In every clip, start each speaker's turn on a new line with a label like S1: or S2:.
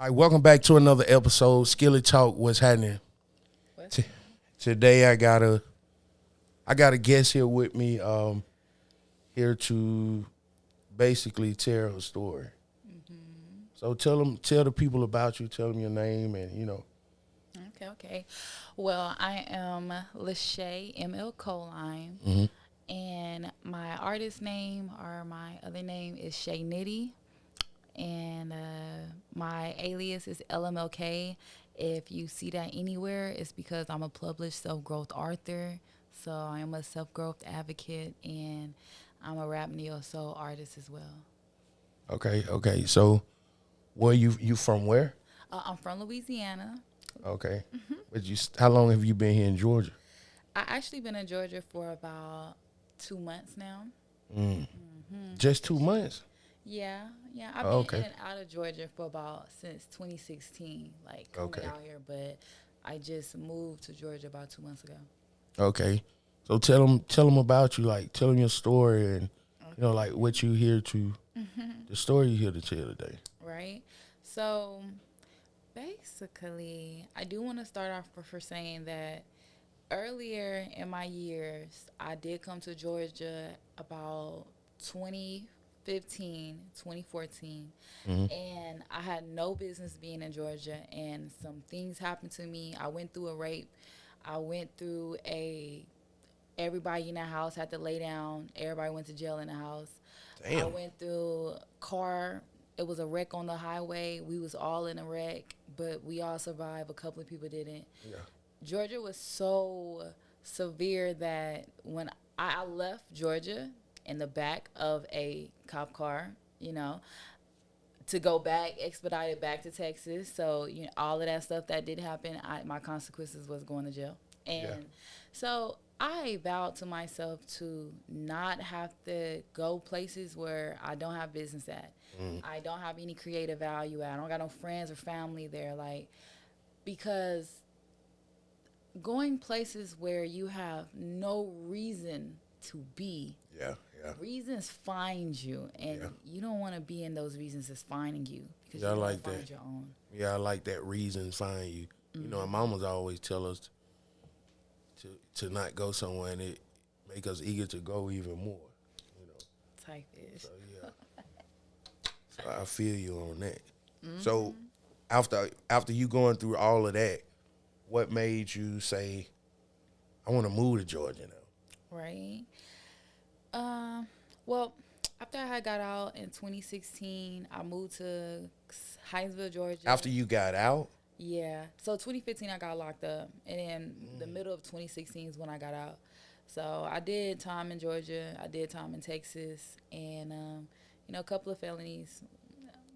S1: All right, welcome back to another episode. Skillet Talk. What's happening? Today I got a guest here with me. Here to basically tell a story. So tell the people about you. Tell them your name and
S2: Okay. Well, I am Shae ML and my artist name or my other name is Shae Nitty, and my alias is LMLK. If you see that anywhere, it's because I'm a published self-growth author. So I am a self-growth advocate, and I'm a rap neo-soul artist as well.
S1: Okay. So where you from where?
S2: I'm from Louisiana.
S1: Okay. But how long have you been here in Georgia?
S2: I actually been in Georgia for about 2 months now.
S1: Just 2 months?
S2: Yeah. I've
S1: Oh,
S2: been
S1: okay.
S2: in and out of Georgia for about since 2016, like coming
S1: Okay.
S2: out here. But I just moved to Georgia about 2 months ago.
S1: Okay. So tell them about you, like tell them your story and like what you here to the story you here to tell today.
S2: Right. So basically, I do want to start off for saying that earlier in my years, I did come to Georgia about 2015, 2014, and I had no business being in Georgia, and some things happened to me. I went through a rape. I went through everybody in the house had to lay down. Everybody went to jail in the house. I
S1: Damn.
S2: went through car. It was a wreck on the highway. We was all in a wreck, but we all survived. A couple of people didn't.
S1: Yeah.
S2: Georgia was so severe that when I left Georgia in the back of a cop car, to go back, expedited back to Texas. So, all of that stuff that did happen, my consequences was going to jail. And so I vowed to myself to not have to go places where I don't have business at. I don't have any creative value at. I don't got no friends or family there. Because going places where you have no reason to be,
S1: Yeah.
S2: reasons find you, and you don't want to be in those reasons that's finding you, because
S1: Yeah, I
S2: you
S1: like
S2: find
S1: that.
S2: your own.
S1: Yeah, I like that reason find you. Our mamas always tell us to not go somewhere and it make us eager to go even more.
S2: Type is.
S1: So yeah. So I feel you on that. So after you going through all of that, what made you say, I want to move to Georgia now?
S2: Right. Well, after I had got out in 2016, I moved to Hinesville, Georgia.
S1: After you got out?
S2: Yeah. So 2015, I got locked up, and then the middle of 2016 is when I got out. So I did time in Georgia. I did time in Texas, and a couple of felonies,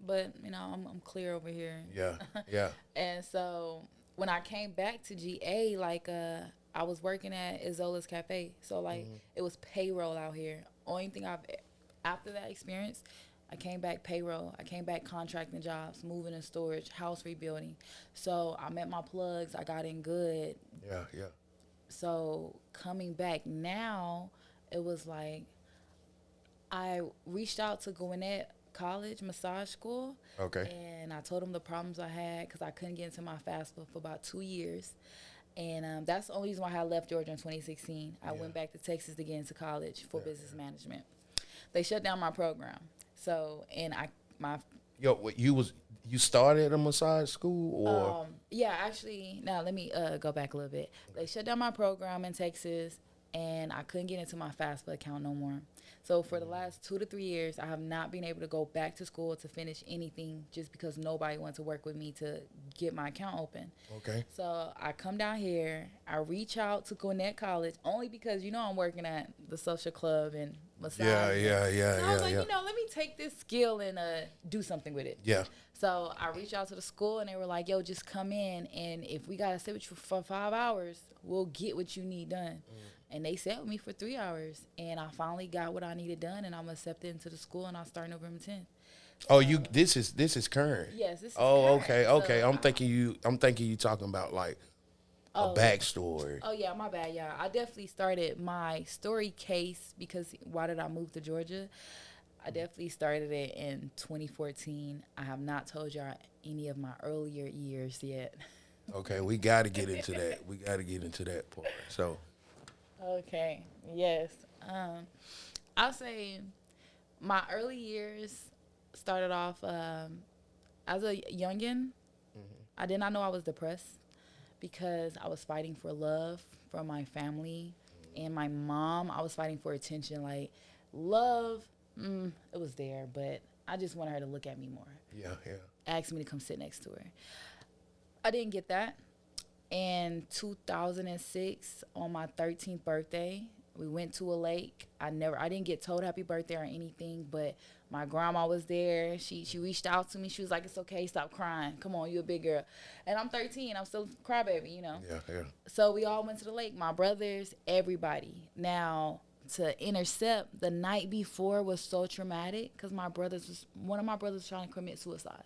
S2: but I'm clear over here.
S1: Yeah.
S2: And so when I came back to GA, I was working at Izola's Cafe, so it was payroll out here. Only thing after that experience, I came back payroll. I came back contracting jobs, moving and storage, house rebuilding. So I met my plugs. I got in good.
S1: Yeah.
S2: So coming back now, it was like I reached out to Gwinnett College Massage School.
S1: Okay.
S2: And I told them the problems I had because I couldn't get into my FAFSA for about 2 years. And that's the only reason why I left Georgia in 2016. I went back to Texas to get into college for business management. They shut down my program. So, and
S1: you started a massage school or?
S2: Yeah, actually, now let me go back a little bit. They shut down my program in Texas, and I couldn't get into my FAFSA account no more. So for the last 2 to 3 years, I have not been able to go back to school to finish anything just because nobody wanted to work with me to get my account open.
S1: Okay.
S2: So I come down here, I reach out to Gwinnett College only because, I'm working at the social club and massage.
S1: Yeah.
S2: So I was like, let me take this skill and do something with it.
S1: Yeah.
S2: So I reached out to the school, and they were like, yo, just come in, and if we got to sit with you for 5 hours, we'll get what you need done. And they sat with me for 3 hours, and I finally got what I needed done, and I'm accepted into the school, and I'll start November 10th.
S1: Oh, this is current.
S2: Yes, this is
S1: current.
S2: current.
S1: Okay.
S2: So,
S1: I'm thinking you talking about like a backstory.
S2: Oh, yeah, my bad, yeah. I definitely started my story case because why did I move to Georgia? I definitely started it in 2014. I have not told y'all any of my earlier years yet.
S1: Okay, we got to get into that. We got to get into that part. So,
S2: Okay. Yes. I'll say my early years started off as a youngin'. I did not know I was depressed because I was fighting for love for my family and my mom. I was fighting for attention. Like, love, it was there, but I just wanted her to look at me more.
S1: yeah.
S2: Asked me to come sit next to her. I didn't get that. In 2006, on my 13th birthday, we went to a lake. I didn't get told happy birthday or anything, but my grandma was there. She reached out to me. She was like, "It's okay, stop crying. Come on, you a big girl." And I'm 13. I'm still a crybaby, you know.
S1: Yeah.
S2: So we all went to the lake, my brothers, everybody. Now, to intercept the night before was so traumatic because one of my brothers was trying to commit suicide.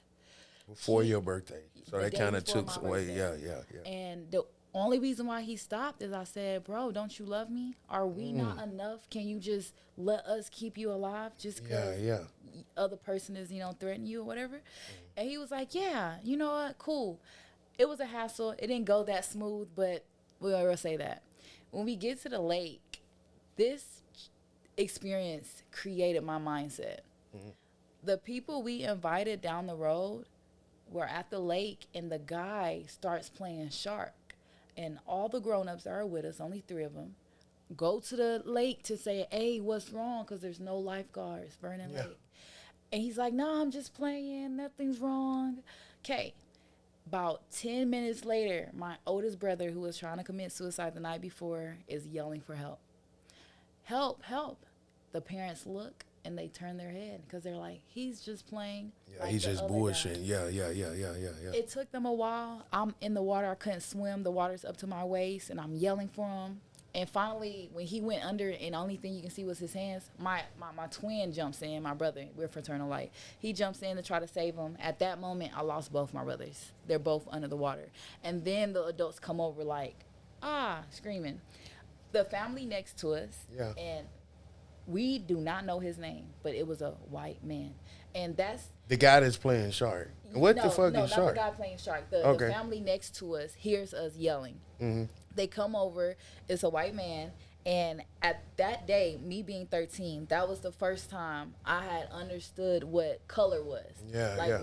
S1: Before your birthday. So
S2: The
S1: that
S2: day
S1: kind of
S2: before
S1: took
S2: my
S1: away.
S2: birthday.
S1: Yeah.
S2: And the only reason why he stopped is I said, "Bro, don't you love me? Are we not enough? Can you just let us keep you alive just because other person is, threatening you or whatever?" And he was like, "Yeah, you know what? Cool." It was a hassle. It didn't go that smooth, but we'll say that. When we get to the lake, this experience created my mindset. The people we invited down the road were at the lake, and the guy starts playing shark. And all the grown-ups that are with us, only 3 of them, go to the lake to say, "Hey, what's wrong?" Because there's no lifeguards, Vernon Lake. And he's like, "No, I'm just playing. Nothing's wrong." Okay. About 10 minutes later, my oldest brother, who was trying to commit suicide the night before, is yelling for help. Help, help. The parents look, and they turn their head because they're like, "He's just playing."
S1: Yeah, he's just bullshitting. Yeah.
S2: It took them a while. I'm in the water. I couldn't swim. The water's up to my waist, and I'm yelling for him. And finally, when he went under and the only thing you can see was his hands, my twin jumps in, my brother. We're fraternal like. He jumps in to try to save him. At that moment, I lost both my brothers. They're both under the water. And then the adults come over like, screaming. The family next to us, and we do not know his name, but it was a white man. And that's
S1: the guy that's playing shark. What the fuck is shark?
S2: No, not the guy playing shark. The family next to us hears us yelling. They come over. It's a white man. And at that day, me being 13, that was the first time I had understood what color was.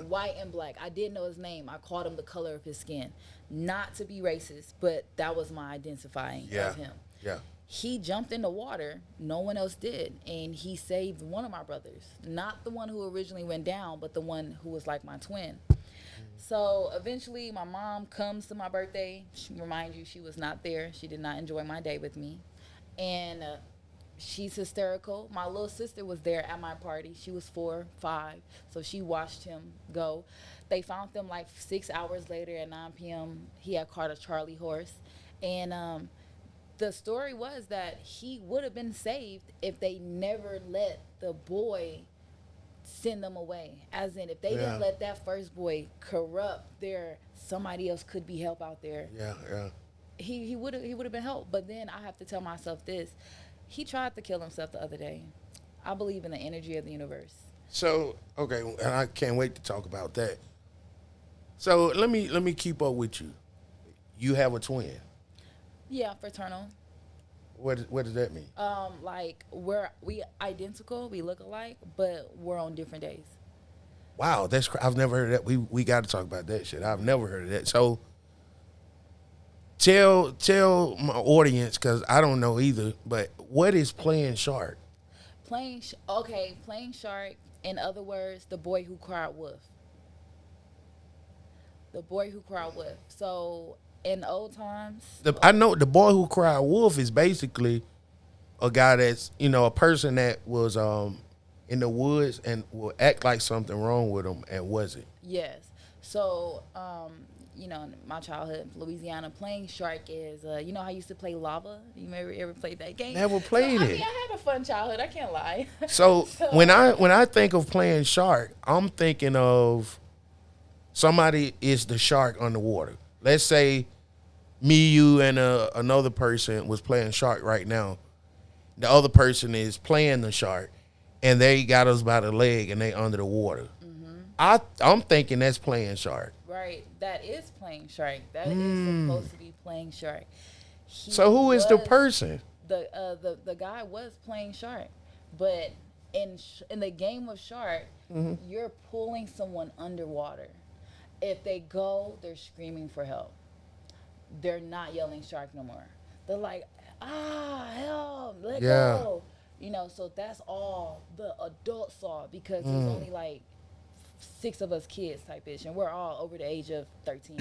S2: White and black. I didn't know his name. I called him the color of his skin. Not to be racist, but that was my identifying of him.
S1: Yeah.
S2: He jumped in the water. No one else did. And he saved one of my brothers. Not the one who originally went down, but the one who was like my twin. So eventually my mom comes to my birthday. Remind you, she was not there. She did not enjoy my day with me. And she's hysterical. My little sister was there at my party. She was 4, 5. So she watched him go. They found him like 6 hours later at 9 p.m. He had caught a Charlie horse. And the story was that he would have been saved if they never let the boy send them away. As in, if they didn't let that first boy corrupt somebody else could be help out there. He would have been helped. But then I have to tell myself this. He tried to kill himself the other day. I believe in the energy of the universe.
S1: So, okay, and I can't wait to talk about that. So let me keep up with you. You have a twin.
S2: Yeah, fraternal.
S1: What does that mean?
S2: Like we identical, we look alike, but we're on different days.
S1: Wow, I've never heard of that. We got to talk about that shit. I've never heard of that. So tell my audience, because I don't know either, but what is playing shark?
S2: Playing shark, in other words, the boy who cried wolf. The boy who cried wolf. So in old times,
S1: I know the boy who cried wolf is basically a guy that's, a person that was in the woods and will act like something wrong with him and wasn't.
S2: Yes. So, in my childhood, Louisiana, playing shark is, how I used to play lava? You ever played that game?
S1: Never played it.
S2: I had a fun childhood. I can't lie.
S1: So when I think of playing shark, I'm thinking of somebody is the shark underwater. Let's say me, you, and another person was playing shark right now. The other person is playing the shark, and they got us by the leg and they under the water. I'm thinking that's playing shark.
S2: Right. That is playing shark. That is supposed to be playing shark.
S1: So who is the person?
S2: The guy was playing shark, but in the game of shark, you're pulling someone underwater. If they go, they're screaming for help. They're not yelling shark no more. They're like, help, let go. You know, so that's all the adults saw because there's only like 6 of us kids type ish, and we're all over the age of 13,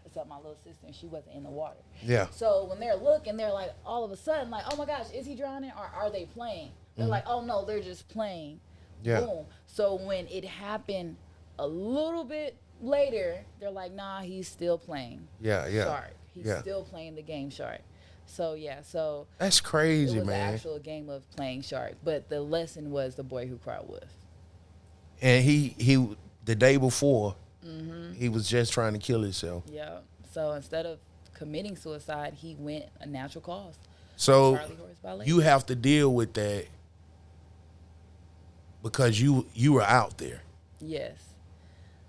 S2: except my little sister, and she wasn't in the water.
S1: Yeah.
S2: So when they're looking, they're like, all of a sudden, like, oh my gosh, is he drowning or are they playing? They're like, oh no, they're just playing.
S1: Yeah.
S2: Boom. So when it happened a little bit later, they're like, nah, he's still playing.
S1: Yeah.
S2: Shark. He's still playing the game shark. So yeah, so
S1: that's crazy,
S2: it was
S1: man.
S2: an actual game of playing shark, but the lesson was the boy who cried wolf.
S1: And he the day before, he was just trying to kill himself.
S2: Yeah. So instead of committing suicide, he went a natural cause.
S1: So you have to deal with that because you were out there.
S2: Yes.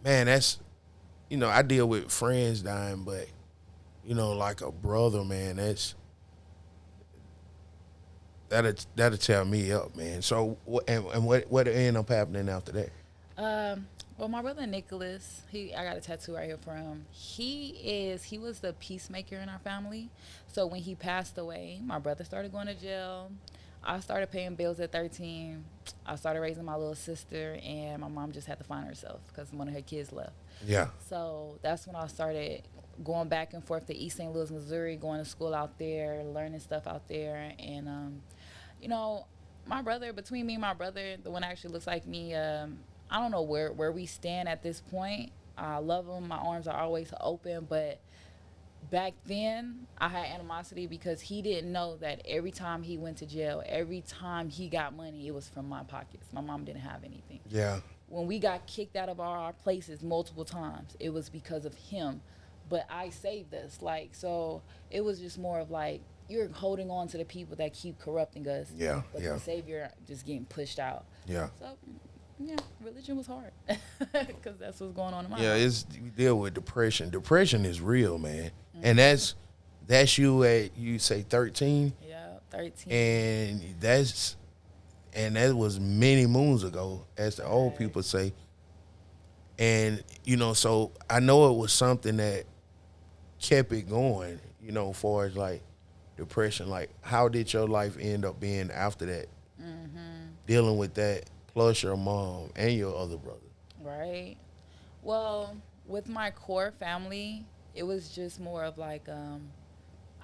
S1: Man, that's, you know, I deal with friends dying, but, you know, like a brother, man, that'll tear me up, man. So what ended up happening after that?
S2: Well, my brother Nicholas, I got a tattoo right here for him. He was the peacemaker in our family. So when he passed away, my brother started going to jail. I started paying bills at 13. I started raising my little sister, and my mom just had to find herself because one of her kids left.
S1: Yeah.
S2: So that's when I started going back and forth to East St. Louis, Missouri, going to school out there, learning stuff out there. And, you know, between me and my brother, the one that actually looks like me, I don't know where we stand at this point. I love him. My arms are always open. But back then, I had animosity because he didn't know that every time he went to jail, every time he got money, it was from my pockets. My mom didn't have anything.
S1: Yeah.
S2: When we got kicked out of our places multiple times, it was because of him. But I saved us. Like, so it was just more of like, you're holding on to the people that keep corrupting us.
S1: Yeah.
S2: But the savior just getting pushed out.
S1: Yeah.
S2: So, yeah, religion was hard because that's what's going on in my life.
S1: Yeah, we deal with depression. Depression is real, man. And that's you at, you say 13?
S2: Yeah, 13.
S1: And that was many moons ago, as the old people say. And, you know, so I know it was something that kept it going, you know, as far as like depression. Like, how did your life end up being after that? Dealing with that, plus your mom and your other brother. Right.
S2: Well, with my core family, it was just more of like,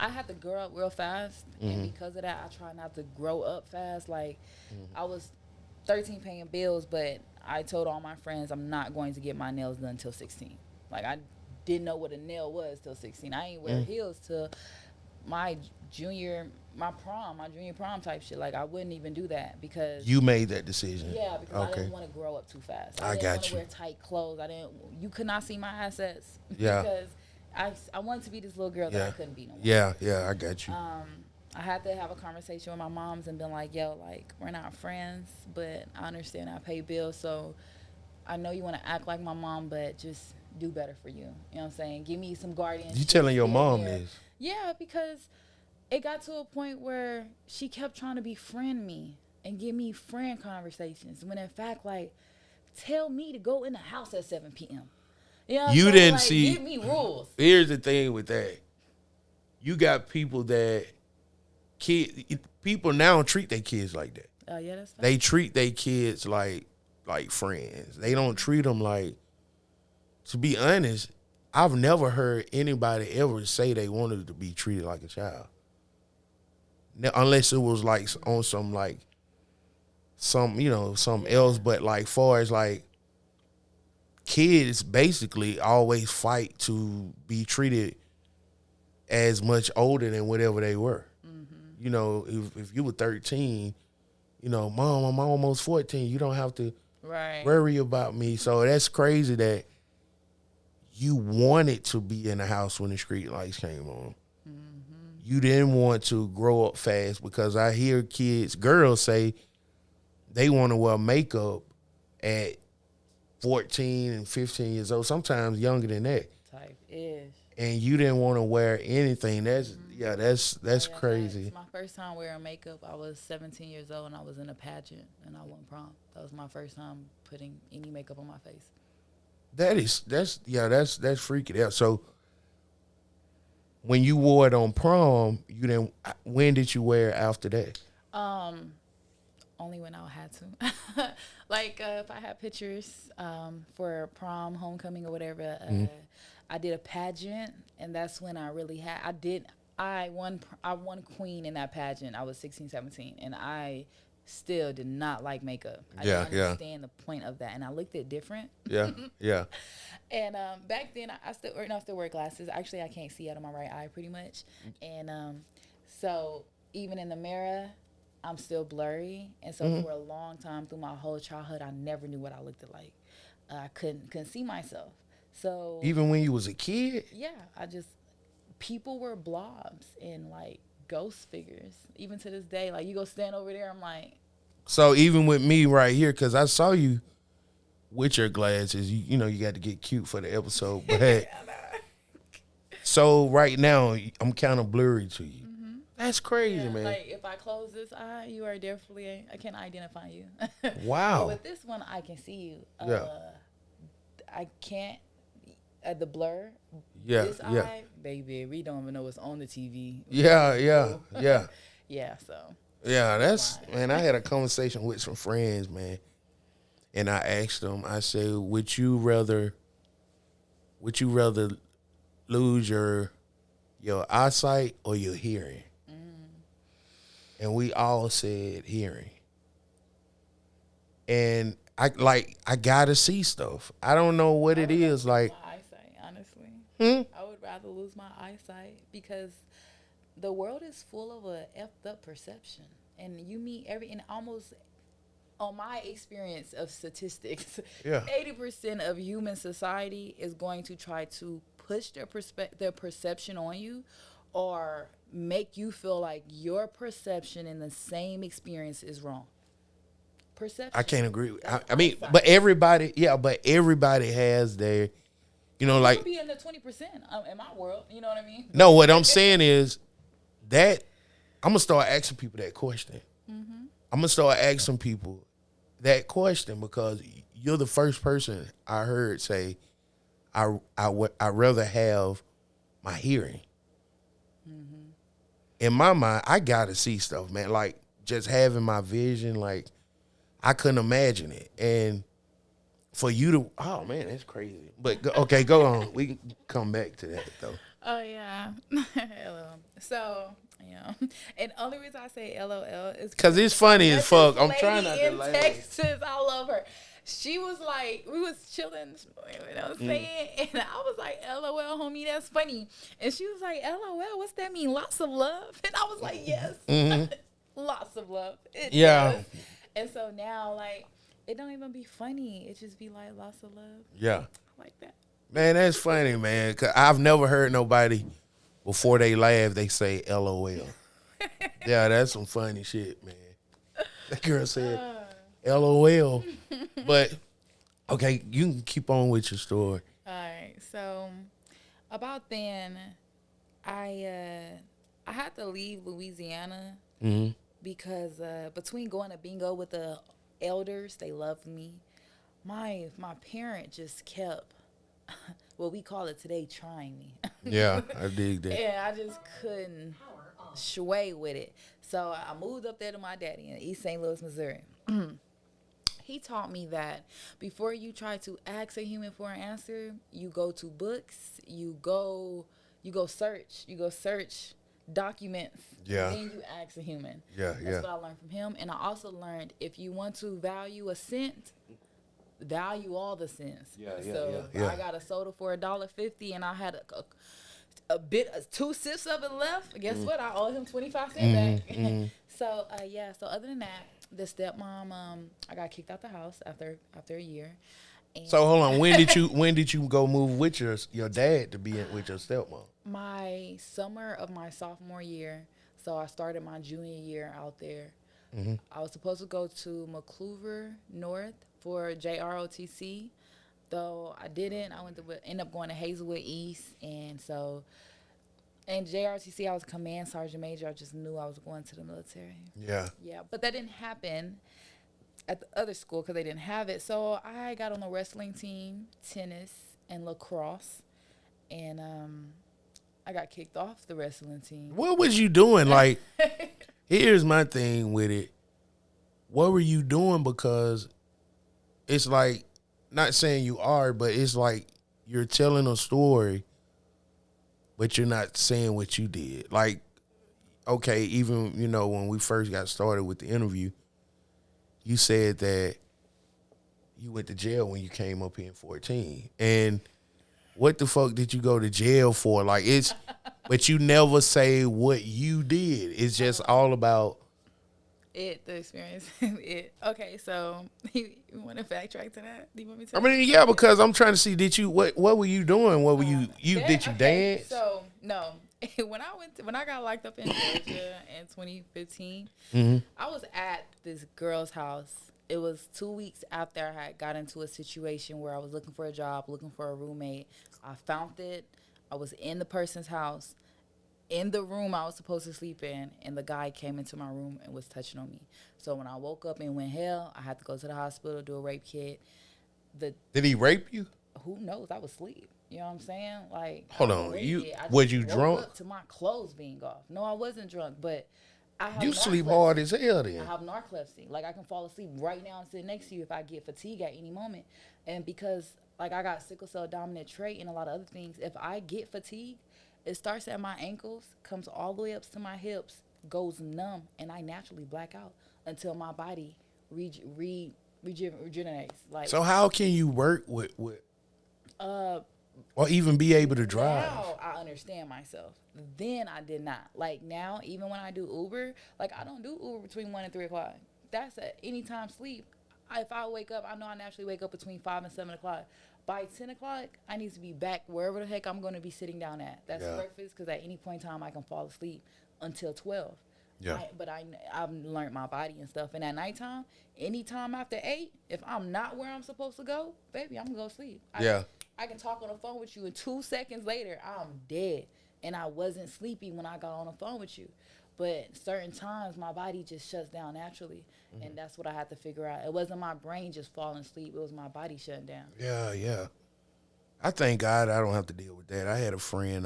S2: I had to grow up real fast. And because of that, I try not to grow up fast. Like, I was 13 paying bills, but I told all my friends I'm not going to get my nails done until 16. Like, I didn't know what a nail was till 16. I ain't wear heels till my junior prom type shit. Like, I wouldn't even do that because
S1: you made that decision.
S2: Yeah, because I didn't want to grow up too fast.
S1: I
S2: didn't want to wear tight clothes. You could not see my assets.
S1: Yeah.
S2: Because I wanted to be this little girl that I couldn't be no more.
S1: Yeah, I got you.
S2: I had to have a conversation with my moms and been like, yo, like, we're not friends, but I understand I pay bills, so I know you want to act like my mom, but just do better for you. You know what I'm saying? Give me some guardianship.
S1: You telling your mom this?
S2: Yeah, because it got to a point where she kept trying to befriend me and give me friend conversations, when in fact, like, tell me to go in the house at 7 p.m. You know what
S1: you
S2: I'm
S1: didn't
S2: like,
S1: see.
S2: Give me rules.
S1: Here's the thing with that. You got people people now treat their kids like that.
S2: Oh, yeah, that's fine.
S1: They treat their kids like friends. They don't treat them like, to be honest, I've never heard anybody ever say they wanted to be treated like a child. Unless it was like on some like something else, but like far as like kids basically always fight to be treated as much older than whatever they were. You know, if you were 13, you know, Mom, I'm almost 14. You don't have to worry about me. So that's crazy that you wanted to be in the house when the street lights came on. You didn't want to grow up fast, because I hear girls say, they want to wear makeup at 14 and 15 years old, sometimes younger than that.
S2: Type ish.
S1: And you didn't want to wear anything. That's that's
S2: Yeah,
S1: crazy.
S2: facts. My first time wearing makeup, I was 17 years old and I was in a pageant and I won prom. That was my first time putting any makeup on my face.
S1: That's freaky out. So when you wore it on prom, you didn't. When did you wear it after that?
S2: Only when I had to. Like if I had pictures for prom, homecoming, or whatever, I did a pageant, and that's when I really had. I won queen in that pageant. I was 16, 17, and I still did not like makeup. I didn't understand the point of that, and I looked at different.
S1: Yeah, yeah.
S2: And back then, I still wear glasses. Actually, I can't see out of my right eye pretty much. And so even in the mirror, I'm still blurry. And so for a long time, through my whole childhood, I never knew what I looked like. I couldn't see myself. So
S1: even when you was a kid?
S2: Yeah, people were blobs and like ghost figures. Even to this day, like you go stand over there, I'm like.
S1: So even with me right here, because I saw you with your glasses, you know you got to get cute for the episode. But so right now, I'm kind of blurry to you. That's crazy, man.
S2: Like if I close this eye, you are definitely I can identify you.
S1: Wow.
S2: But with this one, I can see you. I can't. The blur.
S1: Yeah.
S2: This eye, baby, we don't even know what's on the TV.
S1: Yeah.
S2: Yeah. So.
S1: Yeah, that's man. I had a conversation with some friends, man, and I asked them. I said, "Would you rather lose your eyesight or your hearing?" And we all said hearing. And I gotta see stuff. I don't know what it is. Like
S2: my eyesight, honestly, I would rather lose my eyesight because the world is full of a effed up perception, and you meet almost on my experience of statistics, 80% of human society is going to try to push their perception on you, or make you feel like your perception in the same experience is wrong. Perception.
S1: I can't agree with. I mean, but everybody has their, like.
S2: Could be in the 20% in my world. You know what I mean?
S1: No, what I'm saying is that I'm gonna start asking people that question. I'm gonna start asking people that question because you're the first person I heard say, I'd rather have my hearing. In my mind, I gotta see stuff, man. Like just having my vision, like I couldn't imagine it. And for you to, oh man, that's crazy. But okay, go on. We can come back to that though.
S2: Oh yeah. Hello. So yeah, and the only reason I say LOL is
S1: because it's funny as fuck. I'm trying not to laugh.
S2: Texas, I love her. She was like, we was chilling, you know what I'm saying? And I was like, LOL, homie, that's funny. And she was like, LOL, what's that mean? Lots of love? And I was like, yes, lots of love. It does. And so now, like, it don't even be funny. It just be like, lots of love.
S1: Yeah.
S2: Like that.
S1: Man, that's funny, man. Cause I've never heard nobody, before they laugh, they say LOL. Yeah, that's some funny shit, man. That girl said LOL. But, okay, you can keep on with your story.
S2: All right. So, about then, I had to leave Louisiana because between going to bingo with the elders, they loved me. My parent just kept, what we call it today, trying me.
S1: Yeah, I dig that.
S2: And I just couldn't sway with it. So I moved up there to my daddy in East St. Louis, Missouri. He taught me that before you try to ask a human for an answer, you go to books, you go search documents, and then you ask a human. That's what I learned from him. And I also learned if you want to value a cent, value all the cents. I got a soda for $1.50 and I had a bit, 2 sips of it left. Guess what? I owe him 25 cents back. So other than that, the stepmom, I got kicked out the house after a year. And
S1: so hold on, when did you go move with your dad to be with your stepmom?
S2: My summer of my sophomore year. So I started my junior year out there. I was supposed to go to McCluver North for JROTC, though I didn't. I end up going to Hazelwood East, and so in JROTC I was command sergeant major. I just knew I was going to the military.
S1: Yeah.
S2: Yeah, but that didn't happen at the other school because they didn't have it. So I got on the wrestling team, tennis, and lacrosse, and I got kicked off the wrestling team.
S1: What was you doing? Like, here's my thing with it. What were you doing? Because it's like, not saying you are, but it's like you're telling a story, but you're not saying what you did. Like, okay, even, when we first got started with the interview, you said that you went to jail when you came up here in 14. And what the fuck did you go to jail for? Like, but you never say what you did. It's just all about
S2: the experience. Okay, so you want to backtrack to that? Do you want me to?
S1: I mean, yeah, because I'm trying to see, what were you doing? What were did you dance?
S2: So, no. When I got locked up in Georgia in 2015, I was at this girl's house. It was 2 weeks after I had got into a situation where I was looking for a job, looking for a roommate. I found it. I was in the person's house, in the room I was supposed to sleep in, and the guy came into my room and was touching on me. So when I woke up and went hell, I had to go to the hospital, do a rape kit.
S1: Did he rape you?
S2: Who knows? I was asleep. You know what I'm saying? Like,
S1: hold on, was you drunk?
S2: Up to my clothes being off. No, I wasn't drunk, but I have.
S1: You sleep hard as hell then.
S2: I have narcolepsy. Like, I can fall asleep right now and sit next to you if I get fatigue at any moment. And because like I got sickle cell dominant trait and a lot of other things, if I get fatigue, it starts at my ankles, comes all the way up to my hips, goes numb, and I naturally black out until my body regenerates. Like,
S1: so how can you work with or even be able to drive?
S2: Now I understand myself. Then I did not. Like, now, even when I do Uber, like, I don't do Uber between 1 and 3 o'clock. That's at any time sleep. If I wake up, I know I naturally wake up between 5 and 7 o'clock. By 10 o'clock, I need to be back wherever the heck I'm going to be sitting down at. That's breakfast, because at any point in time, I can fall asleep until 12.
S1: Yeah.
S2: But I've learned my body and stuff. And at nighttime, anytime after 8, if I'm not where I'm supposed to go, baby, I'm going to go sleep. I can talk on the phone with you, and 2 seconds later, I'm dead. And I wasn't sleepy when I got on the phone with you. But certain times, my body just shuts down naturally. And that's what I had to figure out. It wasn't my brain just falling asleep. It was my body shutting down.
S1: Yeah. I thank God I don't have to deal with that. I had a friend,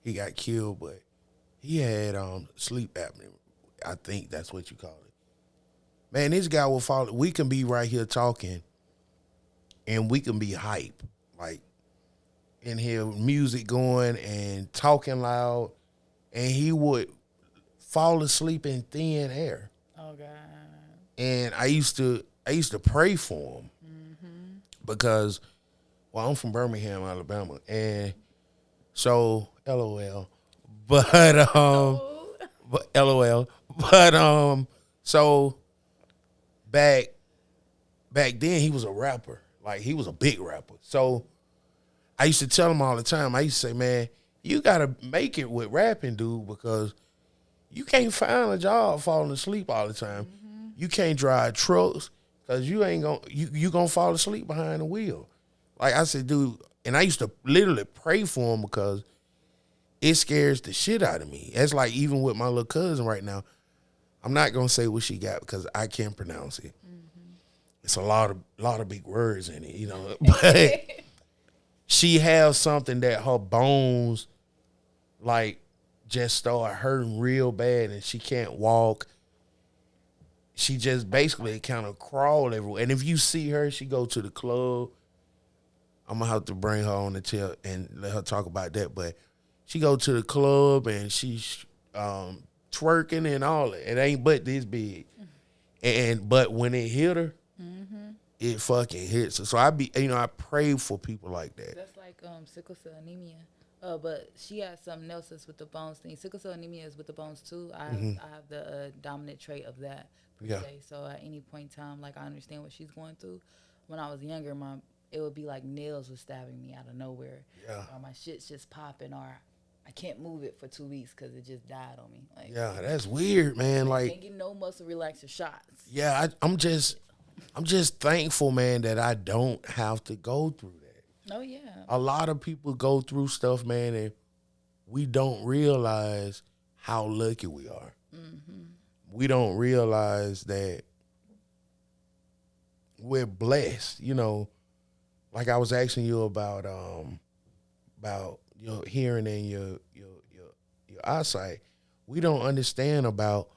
S1: he got killed, but he had sleep apnea. I think that's what you call it. Man, this guy will fall. We can be right here talking, and we can be hype. Like, and hear music going and talking loud, and he would fall asleep in thin air.
S2: Oh, God.
S1: And I used to pray for him because, well, I'm from Birmingham, Alabama, and so LOL, but so back then he was a rapper, like he was a big rapper. So I used to tell him all the time. I used to say, man, you gotta make it with rapping, dude, because you can't find a job falling asleep all the time. You can't drive trucks because you gonna fall asleep behind the wheel. Like I said, dude, and I used to literally pray for him because it scares the shit out of me. It's like even with my little cousin right now, I'm not gonna say what she got because I can't pronounce it. It's a lot of big words in it, but she has something that her bones like just start hurting real bad, and she can't walk. She just basically kind of crawl everywhere. And if you see her, she go to the club. I'm gonna have to bring her on the tip and let her talk about that. But she go to the club and she's twerking and all that. It ain't but this big. But when it hit her, it fucking hits her. So I pray for people like that.
S2: That's like sickle cell anemia. But she has something else that's with the bones thing. Sickle cell anemia is with the bones too. I have the dominant trait of that per se. So at any point in time, like, I understand what she's going through. When I was younger, it would be like nails was stabbing me out of nowhere. Yeah. Or my shit's just popping, or I can't move it for 2 weeks because it just died on me. Like,
S1: Yeah, that's weird, man.
S2: I
S1: Like,
S2: can't get no muscle relaxer shots.
S1: yeah, I'm just thankful, man, that I don't have to go through that.
S2: Oh, yeah.
S1: A lot of people go through stuff, man, and we don't realize how lucky we are. Mm-hmm. We don't realize that we're blessed. You know, like I was asking you about your hearing and your eyesight. We don't understand about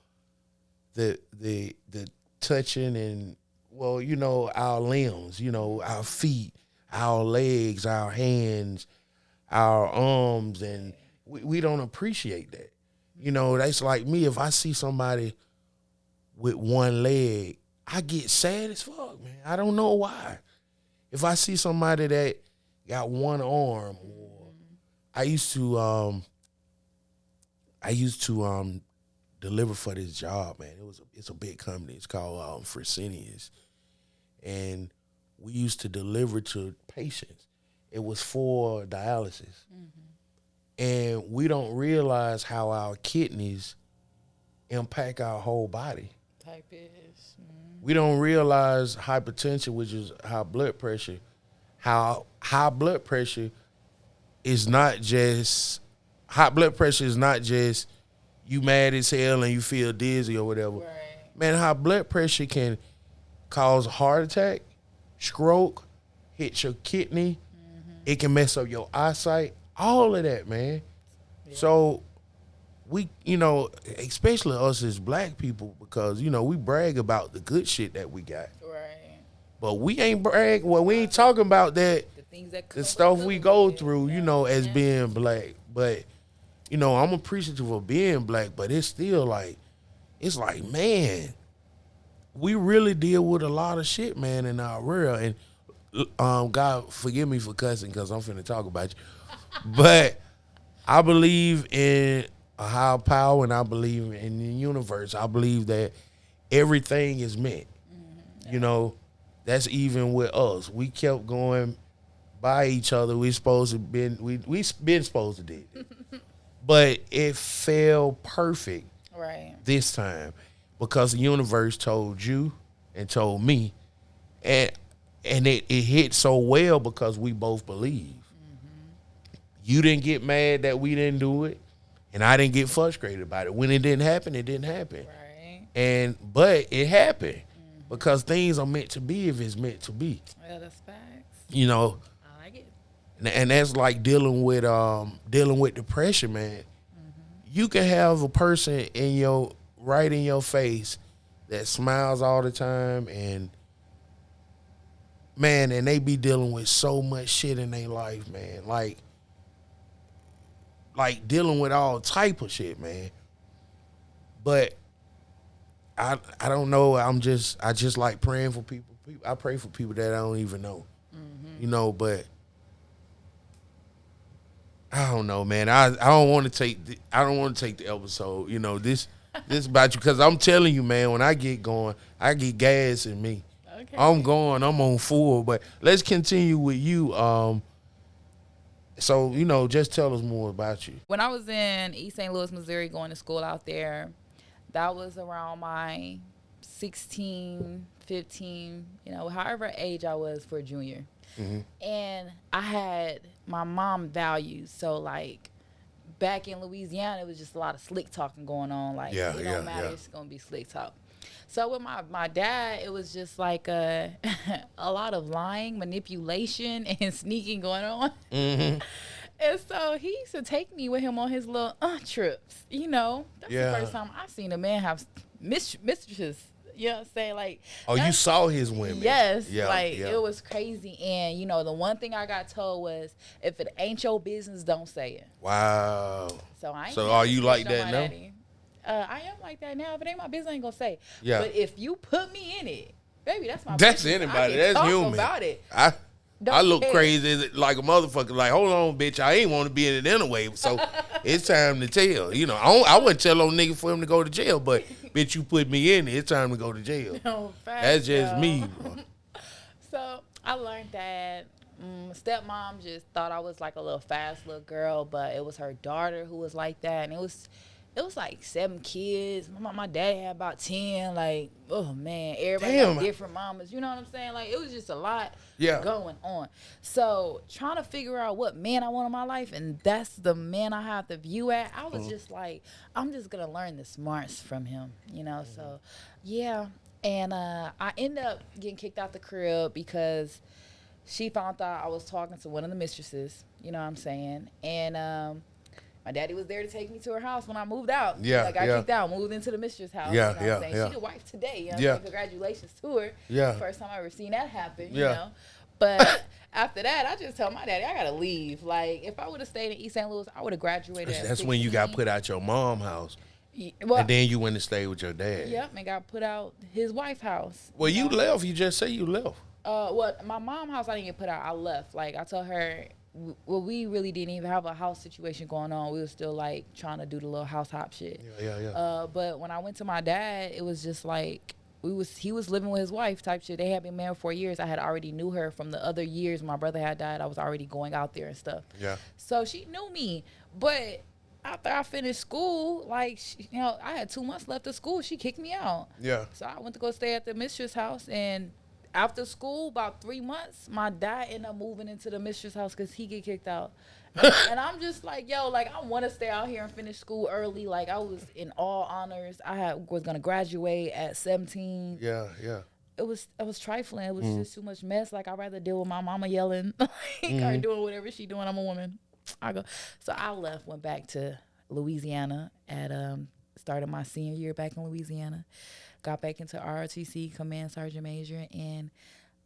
S1: the touching and, well, you know, our limbs, you know, our feet, our legs, our hands, our arms, and we don't appreciate that. You know, that's like me. If I see somebody with one leg, I get sad as fuck, man. I don't know why. If I see somebody that got one arm, or I used to deliver for this job, man. It's a big company. It's called Fresenius, and we used to deliver to patients. It was for dialysis, and we don't realize how our kidneys impact our whole body.
S2: Type is.
S1: We don't realize hypertension, which is high blood pressure. How high blood pressure is not just you mad as hell and you feel dizzy or whatever.
S2: Right.
S1: Man, high blood pressure can cause a heart attack, stroke, hit your kidney. It can mess up your eyesight, all of that, man. Yeah. So we, you know, especially us as black people, because, you know, we brag about the good shit that we got.
S2: Right.
S1: But we ain't brag. Well, we ain't talking about that.
S2: The things that
S1: the stuff we go through, you know, as being black. But, you know, I'm appreciative of being black, but it's still like, it's like, man, we really deal with a lot of shit, man, in our world. And God forgive me for cussing, because I'm finna talk about you. But I believe in a higher power, and I believe in the universe. I believe that everything is meant. You know, that's even with us. We kept going by each other. We been supposed to do it. But it fell perfect this time, because the universe told you and told me, and it hit so well because we both believe. You didn't get mad that we didn't do it, and I didn't get frustrated about it. When it didn't happen, it didn't happen. Right. But it happened because things are meant to be if it's meant to be.
S2: Well, that's facts.
S1: You know.
S2: I like it.
S1: And that's like dealing with depression, man. You can have a person right in your face that smiles all the time, and man, and they be dealing with so much shit in their life, man. Like dealing with all type of shit, man. But I don't know. I just like praying for people. I pray for people that I don't even know. You know, but I don't know, man. I don't want to take the episode. You know, this about you, because I'm telling you, man, when I get going, I get gas in me. Okay. I'm on full. But let's continue with you. So, you know, just tell us more about you.
S2: When I was in East St. Louis, Missouri, going to school out there, that was around my 16, 15, you know, however age I was for a junior. And I had my mom values. So, like, back in Louisiana, it was just a lot of slick talking going on. Like, it don't matter, it's going to be slick talk. So with my dad, it was just like a lot of lying, manipulation, and sneaking going on. And so he used to take me with him on his little trips. You know, that's the first time I seen a man have mistresses. You know what I'm saying? Like,
S1: you saw his women.
S2: Yes. It was crazy. And, you know, the one thing I got told was, if it ain't your business, don't say it.
S1: Wow.
S2: So
S1: are you like that now?
S2: I am like that now. If it ain't my business, I ain't gonna say. Yeah. But if you put me in it, baby, that's my
S1: business.
S2: That's
S1: anybody. That's human.
S2: About it.
S1: I look crazy like a motherfucker. Like, hold on, bitch. I ain't want to be in it anyway. So it's time to tell. You know, I wouldn't tell no nigga for him to go to jail. But bitch, you put me in it. It's time to go to jail.
S2: No,
S1: that's just me.
S2: So I learned that Stepmom just thought I was like a little fast little girl, but it was her daughter who was like that, and it was like 7 kids. My dad had about 10. Like, oh man, everybody got different mamas. You know what I'm saying? Like, it was just a lot going on. So trying to figure out what man I want in my life, and that's the man I have to view at. I was just like, I'm just gonna learn the smarts from him, you know. So yeah, and I ended up getting kicked out the crib because she found out I was talking to one of the mistresses, you know what I'm saying? And my daddy was there to take me to her house when I moved out.
S1: Yeah,
S2: I got kicked out, moved into the mistress house.
S1: Yeah,
S2: you know what I'm saying?
S1: yeah.
S2: She the wife today. You know what I'm saying? Congratulations to her.
S1: Yeah.
S2: First time I ever seen that happen, you know? But after that, I just told my daddy, I got to leave. Like, if I would have stayed in East St. Louis, I would have graduated at 16.
S1: When you got put out your mom's house.
S2: Well,
S1: and then you went to stay with your dad.
S2: Yep, and got put out his wife's house.
S1: Well, you left. You just say you left.
S2: My mom's house, I didn't get put out. I left. Like, I told her, well, we really didn't even have a house situation going on. We were still, like, trying to do the little house hop shit.
S1: Yeah.
S2: But when I went to my dad, it was just like, he was living with his wife type shit. They had been married for years. I had already knew her from the other years my brother had died. I was already going out there and stuff.
S1: Yeah.
S2: So she knew me. But after I finished school, like, I had 2 months left of school. She kicked me out.
S1: Yeah.
S2: So I went to go stay at the mistress house, and after school, about 3 months, my dad ended up moving into the mistress house because he get kicked out. And I'm just like, yo, like, I want to stay out here and finish school early. Like, I was in all honors. Was going to graduate at 17.
S1: Yeah.
S2: It was trifling. It was just too much mess. Like, I'd rather deal with my mama yelling or doing whatever she doing. I'm a woman. So I left, went back to Louisiana started my senior year back in Louisiana. Got back into ROTC, Command Sergeant Major, and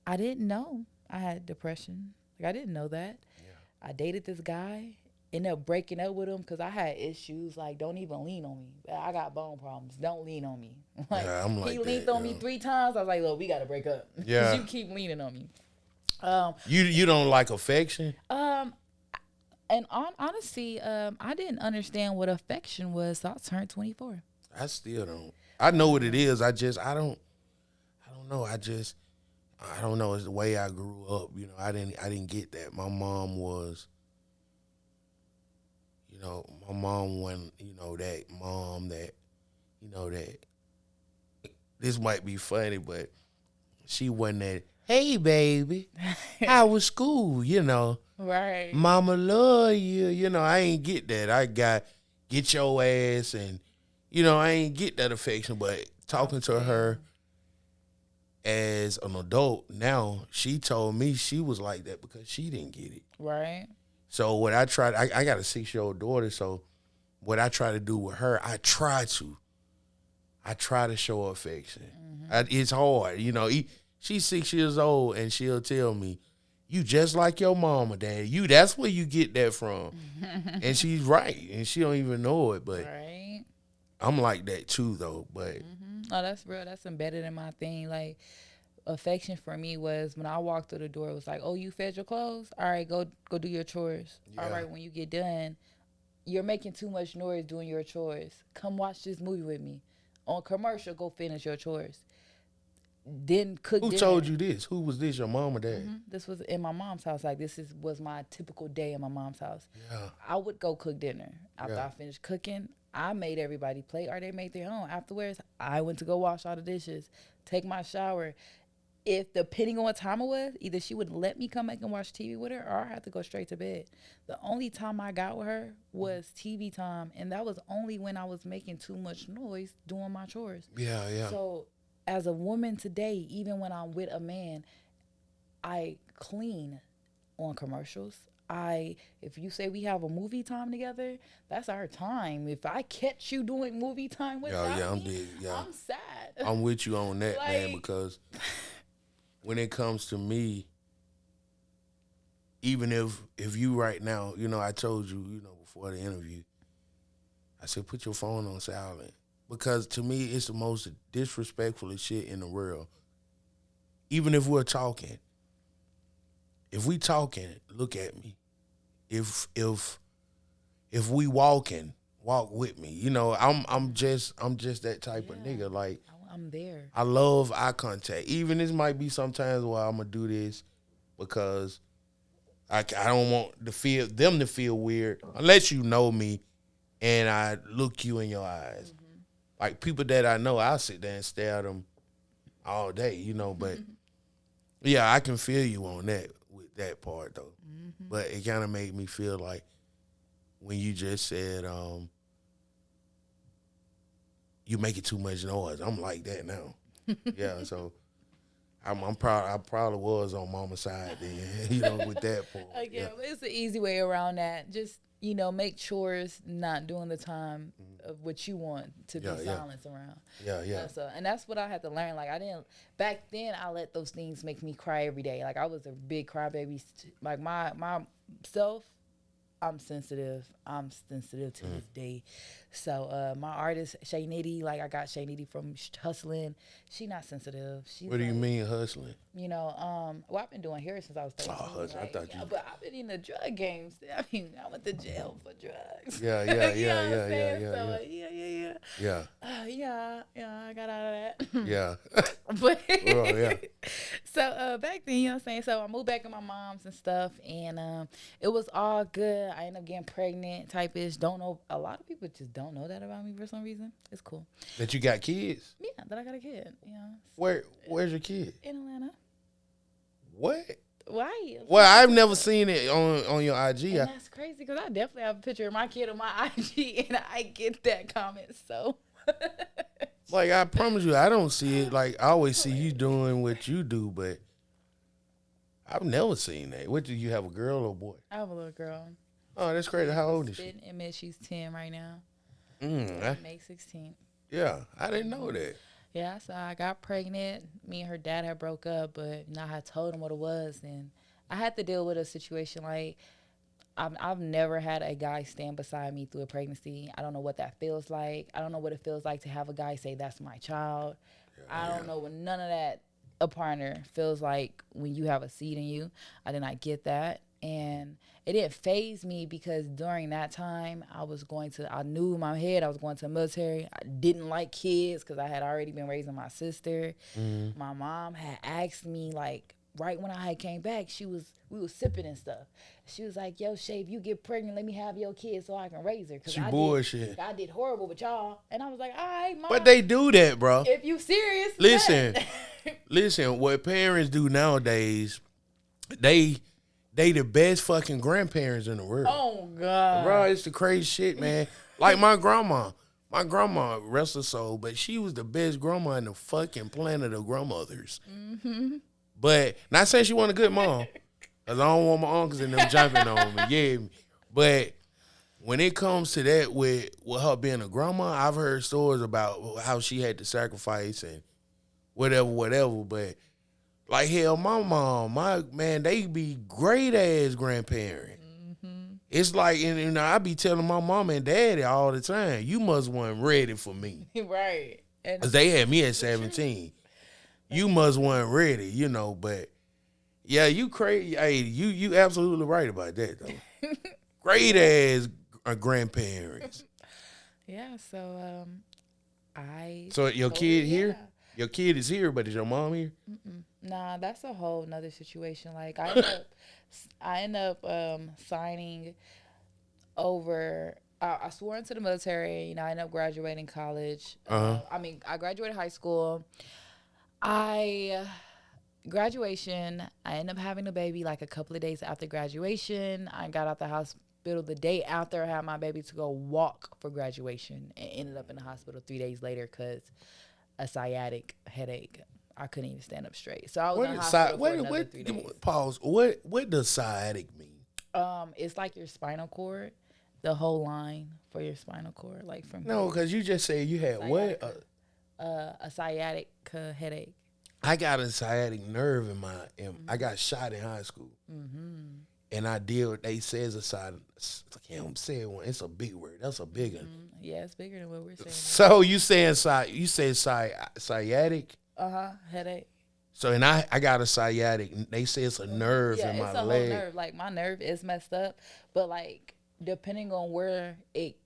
S2: I didn't know I had depression. Like, I didn't know that. Yeah. I dated this guy, ended up breaking up with him because I had issues like, don't even lean on me. I got bone problems. Don't lean on me. Like, I'm like, he leaned on me 3 times. I was like, look, we got to break up. Yeah. You keep leaning on me.
S1: You don't like affection?
S2: And honestly, I didn't understand what affection was, so I turned 24.
S1: I still don't. I know what it is. I don't know. I don't know. It's the way I grew up. You know, I didn't get that. My mom was, my mom wasn't, that mom that, that, this might be funny, but she wasn't that, hey, baby, how was school,
S2: Right.
S1: Mama love you. I ain't get that. I got get your ass and, I ain't get that affection. But talking to her as an adult now, she told me she was like that because she didn't get it.
S2: Right.
S1: So what I tried, I got a 6-year-old daughter, so what I try to do with her, I try to show her affection. Mm-hmm. It's hard. She's 6 years old and she'll tell me, you just like your mama, Dad. That's where you get that from. And she's right. And she don't even know it. But
S2: right.
S1: I'm like that too, though. But
S2: Oh, that's real. That's embedded in my thing. Like, affection for me was when I walked through the door, it was like, oh, you fed your clothes? All right, go do your chores. Yeah. All right, when you get done, you're making too much noise doing your chores. Come watch this movie with me. On commercial, go finish your chores. Then cook dinner.
S1: Who told you this? Who was this, your mom or dad?
S2: Mm-hmm. This was in my mom's house. Like, was my typical day in my mom's house.
S1: Yeah.
S2: I would go cook dinner. After I finished cooking, I made everybody plate or they made their own. Afterwards, I went to go wash all the dishes, take my shower. If depending on what time it was, either she would let me come back and watch TV with her or I had to go straight to bed. The only time I got with her was TV time, and that was only when I was making too much noise doing my chores.
S1: Yeah.
S2: So as a woman today, even when I'm with a man, I clean on commercials. If you say we have a movie time together, that's our time. If I catch you doing movie time without me, I'm sad.
S1: I'm with you on that, man, because when it comes to me, even if you right now, I told you, before the interview, I said, put your phone on silent. Because to me, it's the most disrespectful shit in the world. Even if we're talking. If we talking, look at me. If we walking, walk with me. I'm just that type of nigga. Like,
S2: I'm there.
S1: I love eye contact. Even this might be sometimes where I'm gonna do this because I don't want them to feel weird unless you know me and I look you in your eyes. Mm-hmm. Like people that I know, I'll sit there and stare at them all day, you know. But yeah, I can feel you on that with that part though. Mm-hmm. But it kind of made me feel like when you just said you making too much noise. I'm like that now. Yeah, so I'm proud. I probably was on mama's side then, you know, with that part.
S2: Yeah, it's an easy way around that. Just, make chores not during the time of what you want to be silence around.
S1: Yeah.
S2: So, and that's what I had to learn. Like, back then, I let those things make me cry every day. Like, I was a big crybaby. Like, myself, I'm sensitive. I'm sensitive to this day. So my artist, Shae Nitty, like I got Shae Nitty from Hustling. She not sensitive. She's
S1: what do you mean hustling?
S2: Well, I've been doing hair since I was 13.
S1: Oh, hustling.
S2: Like,
S1: I thought you.
S2: But I've been in the drug games. I mean, I went to jail for drugs.
S1: Yeah.
S2: I got out of that.
S1: Yeah.
S2: But
S1: yeah.
S2: So back then, you know what I'm saying? So I moved back with my moms and stuff, and it was all good. I ended up getting pregnant, type-ish. Don't know. A lot of people just don't know that about me for some reason. It's cool.
S1: That you got kids?
S2: Yeah, that I got a kid. Yeah.
S1: Where's your kid?
S2: In Atlanta.
S1: What?
S2: Why?
S1: Well, I've never seen it on your IG.
S2: And that's crazy because I definitely have a picture of my kid on my IG, and I get that comment. So.
S1: Like, I promise you, I don't see it. Like, I always see you doing what you do, but I've never seen that. What, do you have a girl or a boy?
S2: I have a little girl.
S1: Oh, that's crazy. How old is she?
S2: Admit she's 10 right now. May 16th.
S1: Yeah, I didn't know that.
S2: Yeah, so I got pregnant. Me and her dad had broke up, but I had told him what it was, and I had to deal with a situation like I've never had a guy stand beside me through a pregnancy. I don't know what that feels like. I don't know what it feels like to have a guy say, that's my child. I don't know what none of that a partner feels like when you have a seed in you. I did not get that. And it didn't faze me because during that time, I knew in my head I was going to the military. I didn't like kids because I had already been raising my sister. Mm-hmm. My mom had asked me, like, right when I had came back, we was sipping and stuff. She was like, yo, Shae, if you get pregnant, let me have your kid so I can raise her.
S1: She bullshit.
S2: I did horrible with y'all. And I was like, all right, Mom.
S1: But they do that, bro.
S2: If you serious.
S1: Listen, what parents do nowadays, they the best fucking grandparents in the world.
S2: Oh, God.
S1: Bro, it's the crazy shit, man. Like my grandma. My grandma, rest her soul, but she was the best grandma in the fucking planet of grandmothers. Mm-hmm. But not saying she wasn't a good mom, because I don't want my uncles and them jumping on me. Yeah. But when it comes to that with her being a grandma, I've heard stories about how she had to sacrifice and whatever. But like, hell, my mom, they be great ass grandparents. Mm-hmm. It's like, and I be telling my mom and daddy all the time, you must wasn't ready for me.
S2: Right.
S1: Because they had me at 17. You must wasn't ready, but yeah, you crazy. Hey, you absolutely right about that though. Great ass grandparents.
S2: Yeah, so
S1: So your kid here? Your kid is here, but is your mom here?
S2: Mm-mm. Nah, that's a whole nother situation. Like I end up signing over. I swore into the military. I ended up graduating college. I graduated high school. Graduation, I ended up having a baby like a couple of days after graduation. I got out the hospital the day after I had my baby to go walk for graduation and ended up in the hospital 3 days later because a sciatic headache. I couldn't even stand up straight. So I was in the hospital for another 3 days.
S1: Pause. What does sciatic mean?
S2: It's like your spinal cord, the whole line for your spinal cord. Like from
S1: No, because you just said you had
S2: what? A sciatic headache.
S1: I got a sciatic nerve I got shot in high school. Mm-hmm. And they say it's a sciatic, I can't say one. It's a big word. That's a big one.
S2: Mm-hmm. Yeah, it's bigger than what we're saying.
S1: So you saying sciatic?
S2: Headache.
S1: So, and I got a sciatic. They say it's a nerve in my leg. Yeah, it's a whole
S2: nerve. Like, my nerve is messed up. But, like, depending on where it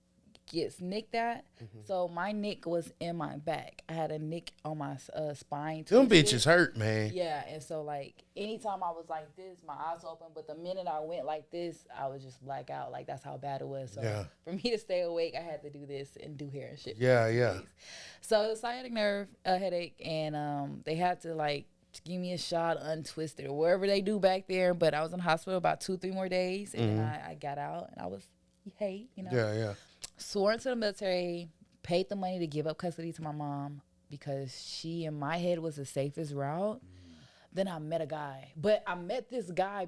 S2: gets nicked at. So my nick was in my back. I had a nick on my spine.
S1: Them
S2: twisted.
S1: bitches hurt, man.
S2: Yeah, and so like anytime I was like this, my eyes open. But the minute I went like this, I was just black out. Like that's how bad it was. So for me to stay awake, I had to do this and do hair and shit.
S1: Yeah.
S2: So it was sciatic nerve headache, and they had to like give me a shot, untwist it, or wherever they do back there. But I was in the hospital about 2-3 more days, and then I got out, and I was, hey, you know.
S1: Yeah.
S2: Sworn to the military, paid the money to give up custody to my mom because she, in my head, was the safest route. Then I met a guy. But I met this guy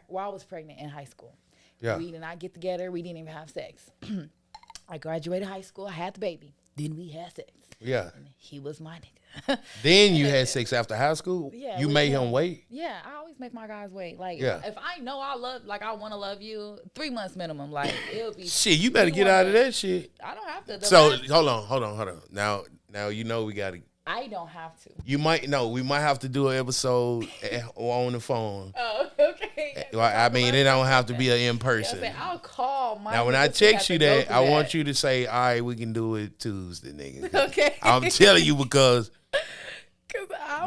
S2: while I was pregnant in high school.
S1: Yeah.
S2: We did not get together. We didn't even have sex. I graduated high school. I had the baby. Then we had sex.
S1: Yeah.
S2: And he was my nigga.
S1: Then you had sex after high school?
S2: Yeah.
S1: You made him wait?
S2: Yeah, I always make my guys wait. Like,
S1: Yeah.
S2: if I know I want to love you, 3 months minimum. Like, it'll be.
S1: Shit, you better get out of that shit.
S2: I don't have to.
S1: So, hold on. Now you know we got to.
S2: I don't have to.
S1: We might have to do an episode on the phone.
S2: Oh, okay.
S1: I mean, it don't have to be an in-person.
S2: Yeah, I'll call my.
S1: Now, when I text you that, I want you to say, all right, we can do it Tuesday, nigga.
S2: Okay.
S1: I'm telling you because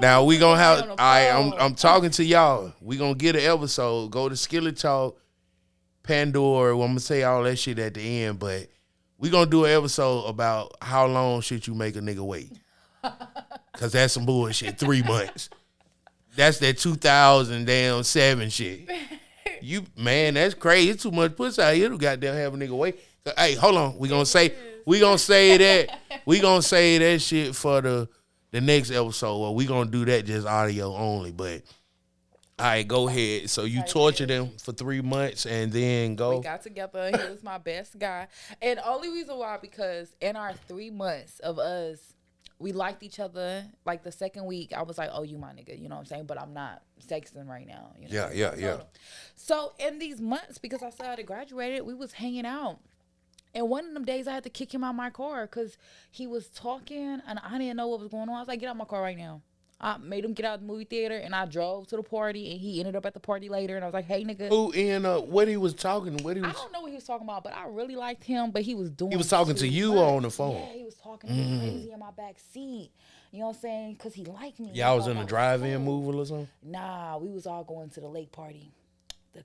S1: now we going to have, I'm talking to y'all. We going to get an episode. Go to SkilletTalk, Pandora. I'm going to say all that shit at the end, but we going to do an episode about how long should you make a nigga wait. Because that's some bullshit. 3 months. That's that 2007 shit. Man, that's crazy. It's too much pussy out here to goddamn have a nigga wait. Hey, hold on. We gonna say that. We gonna say that shit for the next episode. Well, we gonna do that just audio only. But all right, go ahead. So you tortured him for 3 months and then go.
S2: We got together. He was my best guy. And only reason why, because in our 3 months of us, we liked each other. Like the second week, I was like, oh, you my nigga. You know what I'm saying? But I'm not sexting right now. You know?
S1: Yeah.
S2: So in these months, because I started graduated, we was hanging out. And one of them days, I had to kick him out of my car because he was talking, and I didn't know what was going on. I was like, get out of my car right now. I made him get out of the movie theater, and I drove to the party, and he ended up at the party later, and I was like, hey, nigga.
S1: Who ended up, what he was talking,
S2: I don't know what he was talking about, but I really liked him, but he was doing
S1: He was talking to you on the phone.
S2: Yeah, he was talking to me crazy in my back seat. You know what I'm saying? Because he liked me.
S1: Y'all was in a drive-in movie or something?
S2: Nah, we was all going to the lake party. The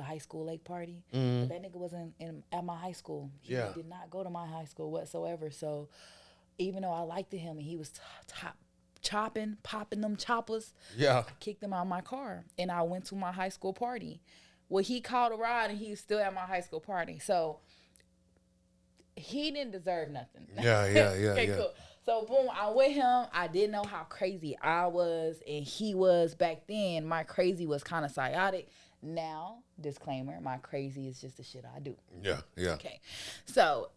S2: high school lake party. But that nigga wasn't at my high school. He did not go to my high school whatsoever. So even though I liked him and he was popping them choppers, I kicked him out of my car and I went to my high school party. Well, he called a ride and he was still at my high school party. So he didn't deserve nothing.
S1: Okay,
S2: cool. So boom, I'm with him. I didn't know how crazy I was and he was back then. My crazy was kind of psychotic. Now, disclaimer, my crazy is just the shit I do.
S1: Yeah.
S2: Okay. So,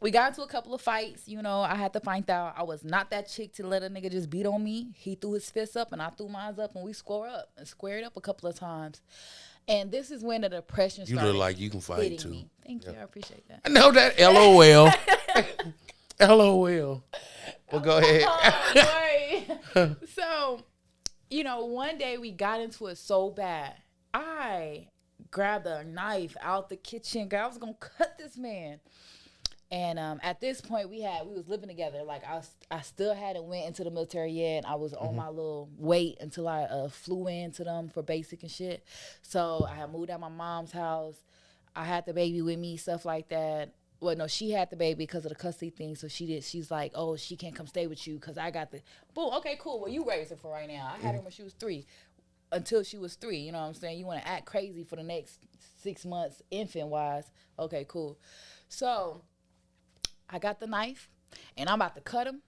S2: we got into a couple of fights. You know, I had to find out I was not that chick to let a nigga just beat on me. He threw his fist up and I threw mine up and we squared up a couple of times. And this is when the depression started.
S1: You look like you can fight too.
S2: Me. Thank you. I appreciate that.
S1: I know that. LOL. LOL. Well, go ahead.
S2: So, you know, one day we got into it so bad. I grabbed a knife out the kitchen. I was going to cut this man. And at this point, we was living together. Like, I still hadn't went into the military yet. I was on my little wait until I flew into them for basic and shit. So I had moved out my mom's house. I had the baby with me, stuff like that. Well, no, she had the baby because of the custody thing. So she's like, oh, she can't come stay with you because I got the, boom, okay, cool. Well, you raised her for right now. I had her when she was 3, until she was 3. You know what I'm saying? You want to act crazy for the next 6 months, infant-wise. Okay, cool. So I got the knife, and I'm about to cut him.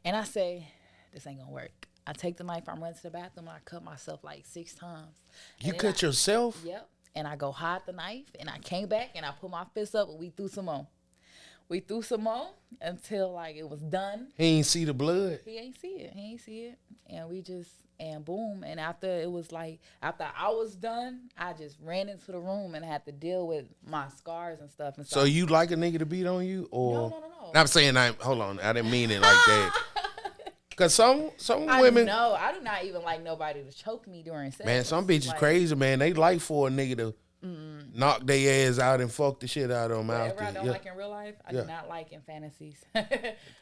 S2: And I say, this ain't going to work. I take the knife, I'm running to the bathroom, and I cut myself like 6 times.
S1: You cut yourself?
S2: Yep. And I go hide the knife, and I came back, and I put my fist up, and we threw some more. We threw some more until, like, it was done.
S1: He ain't see the blood?
S2: He ain't see it. And we just, and boom. And after it was like, after I was done, I just ran into the room and had to deal with my scars and stuff. And
S1: so you like a nigga to beat on you? Or?
S2: No.
S1: I'm saying, hold on. I didn't mean it like that. Because some women.
S2: No, I do not even like nobody to choke me during sex.
S1: Man, some bitches crazy, man. They like for a nigga to knock their ass out and fuck the shit out of them out
S2: Whatever I
S1: there.
S2: don't like in real life, I do not like in fantasies.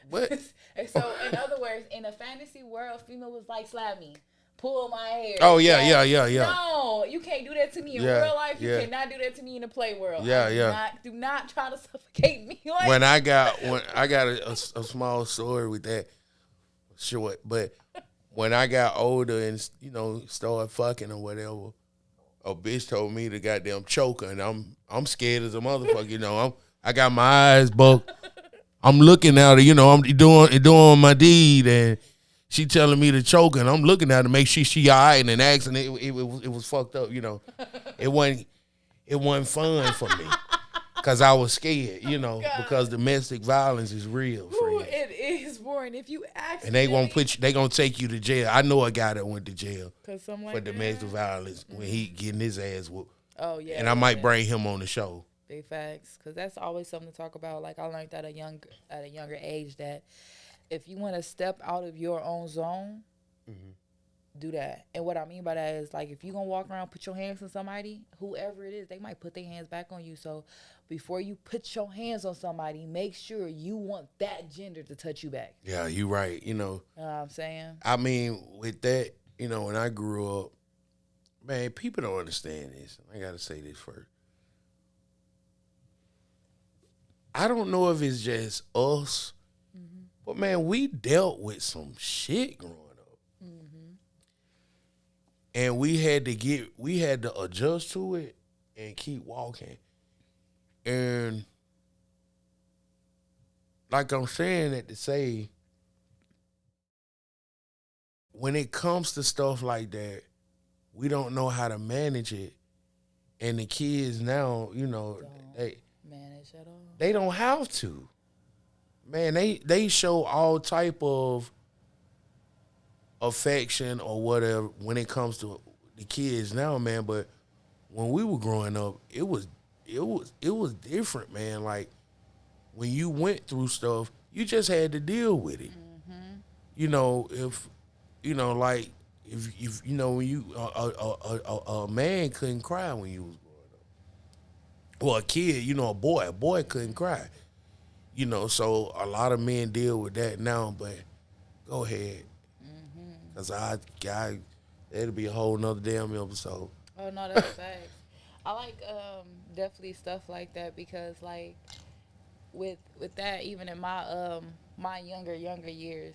S1: What?
S2: And so, in other words, in a fantasy world, female was like, slap me, pull my hair.
S1: Oh, yeah.
S2: No, you can't do that to me in real life. You cannot do that to me in the play world. Do not try to suffocate me. Like,
S1: when I got a small story with that, short, but when I got older and started fucking or whatever, a bitch told me to goddamn choke her, and I'm scared as a motherfucker. I got my eyes bucked. I'm looking at her, I'm doing my deed, and she telling me to choke her, and I'm looking at her to make sure she all right, and asking it was fucked up, It wasn't fun for me. Cause I was scared, because domestic violence is real.
S2: It is boring. If you accidentally,
S1: and they gonna take you to jail. I know a guy that went to jail for domestic violence when he getting his ass whooped.
S2: Oh yeah.
S1: And I might bring him on the show.
S2: Big facts, cause that's always something to talk about. Like I learned at a younger age that if you want to step out of your own zone, do that. And what I mean by that is, like, if you gonna walk around, put your hands on somebody, whoever it is, they might put their hands back on you. So before you put your hands on somebody, make sure you want that gender to touch you back.
S1: Yeah, you right.
S2: You know what I'm saying?
S1: I mean, with that, when I grew up, man, people don't understand this. I gotta say this first. I don't know if it's just us, but man, we dealt with some shit growing up. And we had to adjust to it and keep walking. And like I'm saying that to say, when it comes to stuff like that, we don't know how to manage it. And the kids now, they
S2: manage at all.
S1: They don't have to. Man, they show all type of affection or whatever when it comes to the kids now, man. But when we were growing up, it was different, man. Like when you went through stuff, you just had to deal with it. If when you a man couldn't cry when you was growing up. Well, a kid, a boy couldn't cry. So a lot of men deal with that now. But go ahead. Cause it'll be a whole nother damn episode.
S2: Oh no, that's facts. I like definitely stuff like that because like with that, even in my my younger years,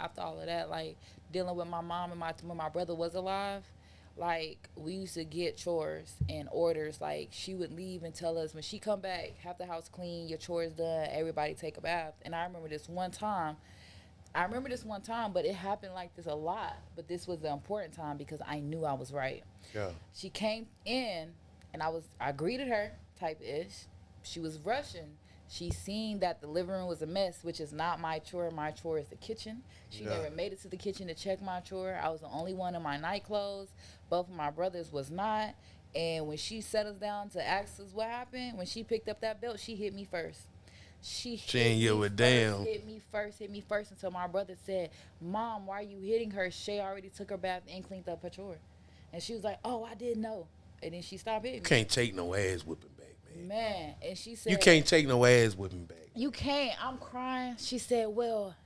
S2: after all of that, like dealing with my mom and when my brother was alive, like we used to get chores and orders. Like she would leave and tell us when she come back, have the house clean, your chores done, everybody take a bath. And I remember this one time, but it happened like this a lot. But this was the important time because I knew I was right.
S1: Yeah.
S2: She came in and I greeted her type-ish. She was rushing. She seen that the living room was a mess, which is not my chore. My chore is the kitchen. She never made it to the kitchen to check my chore. I was the only one in my night clothes. Both of my brothers was not. And when she set us down to ask us what happened, when she picked up that belt, she hit me first. She ain't give a damn. Hit me first until my brother said, "Mom, why are you hitting her? Shae already took her bath and cleaned up her chore." And she was like, "Oh, I didn't know." And then she stopped hitting me.
S1: Can't take no ass whipping back, man.
S2: Man, and she said,
S1: you can't take no ass whipping back.
S2: You can't. I'm crying. She said, "Well,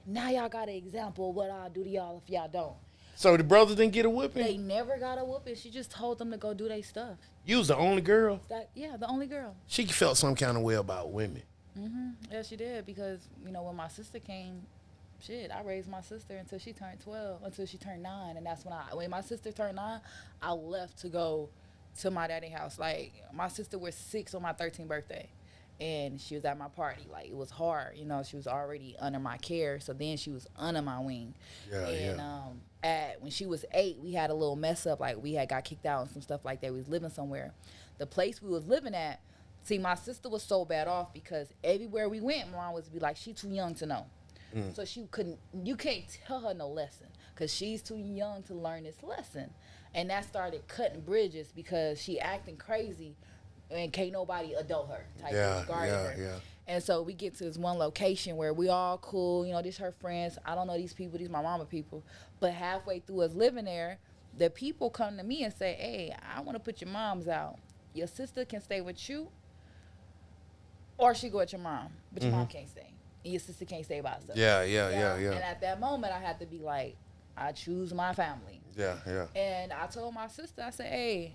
S2: now y'all got an example of what I'll do to y'all if y'all don't."
S1: So the brothers didn't get a whooping?
S2: They never got a whooping. She just told them to go do their stuff.
S1: You was the only girl?
S2: The only girl.
S1: She felt some kind of way about women.
S2: Yeah, she did because, when my sister came, I raised my sister until she turned 9. And that's when my sister turned 9, I left to go to my daddy's house. Like, my sister was 6 on my 13th birthday. And she was at my party. Like, it was hard. She was already under my care. So then she was under my wing. When she was 8, we had a little mess up. Like, we had got kicked out and some stuff like that. We was living somewhere. The place we was living at, see, my sister was so bad off because everywhere we went, Mom was be like, she too young to know. So you can't tell her no lesson because she's too young to learn this lesson. And that started cutting bridges because she acting crazy and can't nobody adult her type of guard her. Yeah. And so we get to this one location where we all cool, this her friends. I don't know these people, these my mama people. But halfway through us living there, the people come to me and say, "Hey, I want to put your moms out." your sister can stay with you, or she go with your mom, but your mom can't stay, and your sister can't stay by herself.
S1: Yeah.
S2: And at that moment, I had to be like, I choose my family.
S1: Yeah.
S2: And I told my sister, I said, hey,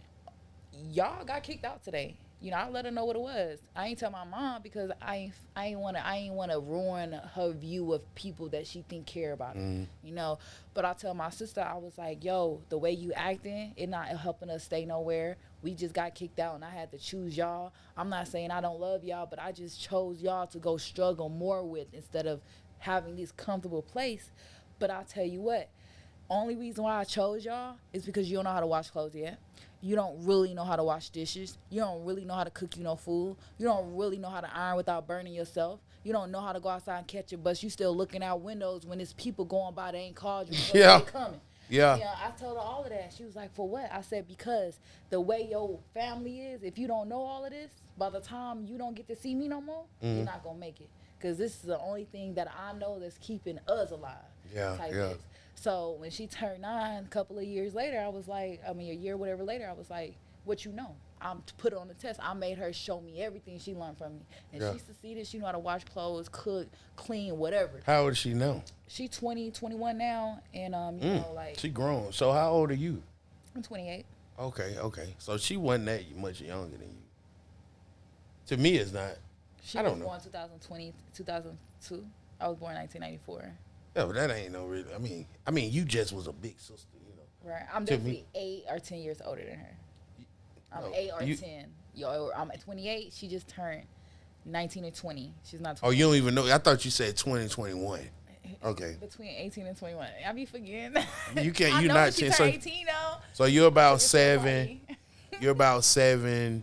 S2: y'all got kicked out today. You know, I let her know what it was. I ain't tell my mom because I ain't wanna ruin her view of people that she think care about her. You know. But I tell my sister, I was like, yo, the way you acting, it not helping us stay nowhere. We just got kicked out and I had to choose y'all. I'm not saying I don't love y'all, but I just chose y'all to go struggle more with instead of having this comfortable place. But I'll tell you what, only reason why I chose y'all is because you don't know how to wash clothes yet. You don't really know how to wash dishes. You don't really know how to cook no food. You don't really know how to iron without burning yourself. You don't know how to go outside and catch a bus. You still looking out windows when there's people going by, they ain't called you.
S1: Yeah.
S2: They coming.
S1: Yeah.
S2: I told her all of that. She was like, for what? I said, because the way your family is, if you don't know all of this, by the time you don't get to see me no more, you're not going to make it. Because this is the only thing that I know that's keeping us alive.
S1: Yeah.
S2: This. So when she turned 9, a couple of years later, a year, whatever later, I was like, what you know? I'm to put her on the test. I made her show me everything she learned from me. And she succeeded. She know how to wash clothes, cook, clean, whatever.
S1: How old is she now?
S2: She 20, 21 now. And, you know, like.
S1: She grown. So how old are you?
S2: I'm 28.
S1: Okay. So she wasn't that much younger than you. To me, it's not.
S2: She was born 2002. I was born 1994.
S1: Yeah, but that ain't no real. I mean, you just was a big sister, you know.
S2: Right. I'm definitely 8 or 10 years older than her. I'm 8 or 10. Yo, I'm at 28. She just turned 19 and 20. She's not 20.
S1: Oh, you don't even know. I thought you said 2021. Okay.
S2: Between 18 and 21. I be forgetting.
S1: You can't.
S2: I
S1: You're
S2: know
S1: not
S2: she
S1: 10.
S2: turned 18 though.
S1: So you're about 7. You're about 7,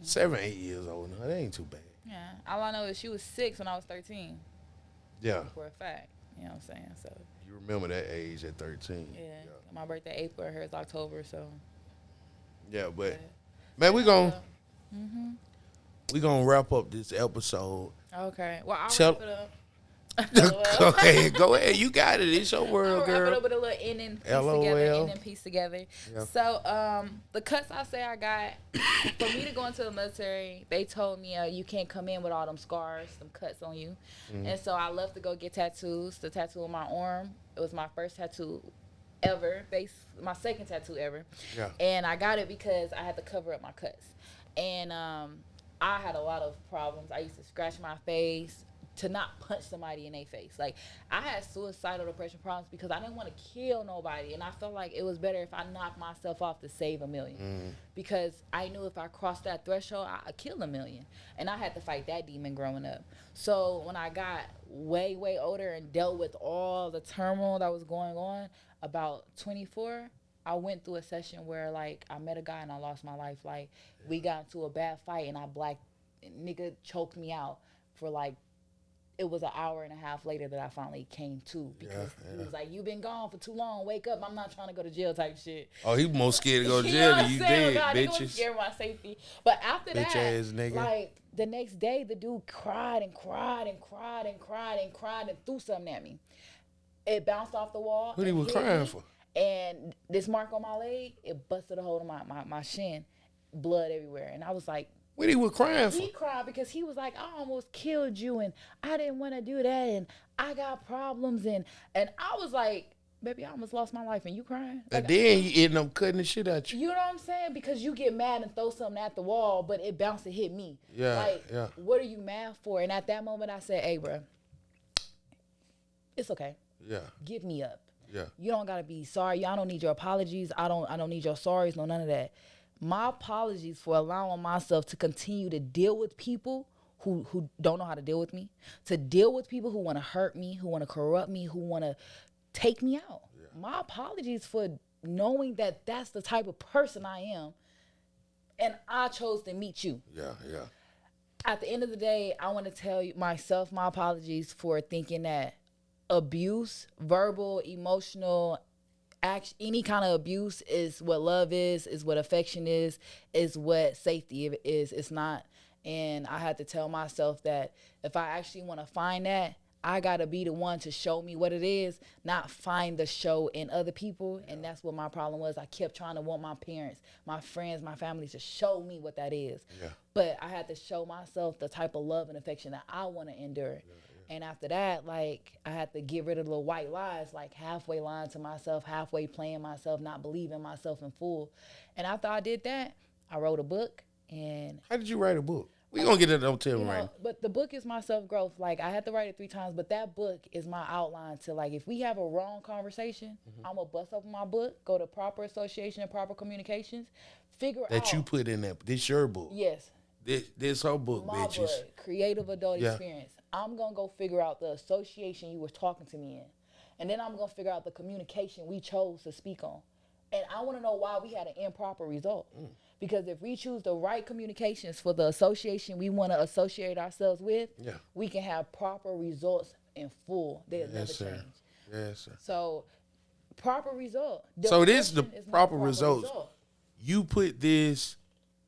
S1: 8 years old now. That ain't too bad.
S2: Yeah. All I know is she was 6 when I was 13.
S1: Yeah.
S2: For a fact. You know what I'm saying? So.
S1: You remember that age at 13.
S2: Yeah. My birthday April, hers October, so.
S1: Yeah, but man, we gonna wrap up this episode.
S2: Okay. Well, I'll wrap it up.
S1: Go ahead. You got it. It's your world, girl.
S2: Wrap it up with a little ending piece together. Yeah. So, the cuts I say I got, for me to go into the military, they told me you can't come in with all them scars, them cuts on you. And so I left to go get tattoos. The tattoo on my arm, it was my first tattoo ever, my second tattoo ever. Yeah. And I got it because I had to cover up my cuts. And I had a lot of problems. I used to scratch my face to not punch somebody in their face. Like, I had suicidal depression problems because I didn't want to kill nobody. And I felt like it was better if I knocked myself off to save $1 million. Because I knew if I crossed that threshold, I'd kill $1 million. And I had to fight that demon growing up. So when I got way, way older and dealt with all the turmoil that was going on, about 24, I went through a session where, like, I met a guy and I lost my life. Like, we got into a bad fight and nigga choked me out for, like, it was an hour and a half later that I finally came to, because he was like, "You've been gone for too long. Wake up. I'm not trying to go to jail," type shit.
S1: Oh, he more scared to go to jail than you did, bitches.
S2: Was scared of my safety. But after
S1: bitch
S2: that,
S1: ass nigga.
S2: like, the next day, the dude cried and cried and cried and cried and cried and threw something at me. It bounced off the wall.
S1: What he was crying for?
S2: And this mark on my leg, it busted a hole in my shin, blood everywhere. And I was like,
S1: what he was crying for?
S2: He cried because he was like, I almost killed you and I didn't want to do that and I got problems. And I was like, baby, I almost lost my life and you crying? Like,
S1: and then he ended up cutting the shit at you.
S2: You know what I'm saying? Because you get mad and throw something at the wall, but it bounced and hit me.
S1: Yeah,
S2: like, what are you mad for? And at that moment I said, hey, bro, it's okay.
S1: Yeah.
S2: Give me up.
S1: Yeah.
S2: You don't got to be sorry. I don't need your apologies. I don't need your sorries. No, none of that. My apologies for allowing myself to continue to deal with people who don't know how to deal with me, to deal with people who want to hurt me, who want to corrupt me, who want to take me out. Yeah. My apologies for knowing that that's the type of person I am, and I chose to meet you.
S1: Yeah.
S2: At the end of the day, I want to tell you myself my apologies for thinking that abuse, verbal, emotional, any kind of abuse is what love is what affection is what safety is. It's not. And I had to tell myself that if I actually want to find that, I gotta be the one to show me what it is, not find the show in other people. And that's what my problem was. I kept trying to want my parents, my friends, my family to show me what that is.
S1: Yeah.
S2: But I had to show myself the type of love and affection that I want to endure. And after that, like, I had to get rid of the little white lies, like halfway lying to myself, halfway playing myself, not believing myself in full. And after I did that, I wrote a book. And
S1: how did you write a book? We gonna get it. Don't tell me right now.
S2: But the book is my self-growth. Like, I had to write it 3 times, but that book is my outline to, like, if we have a wrong conversation, I'm gonna bust open my book, go to proper association and proper communications, figure out
S1: that you put in that. This your book.
S2: Yes.
S1: This her book,
S2: My
S1: bitches.
S2: book, Creative Adult Experience. I'm gonna go figure out the association you were talking to me in, and then I'm gonna figure out the communication we chose to speak on, and I want to know why we had an improper result. Because if we choose the right communications for the association we want to associate ourselves with, we can have proper results in full. They'll never change.
S1: Yes, sir.
S2: So, proper result.
S1: So this is the proper results. You put this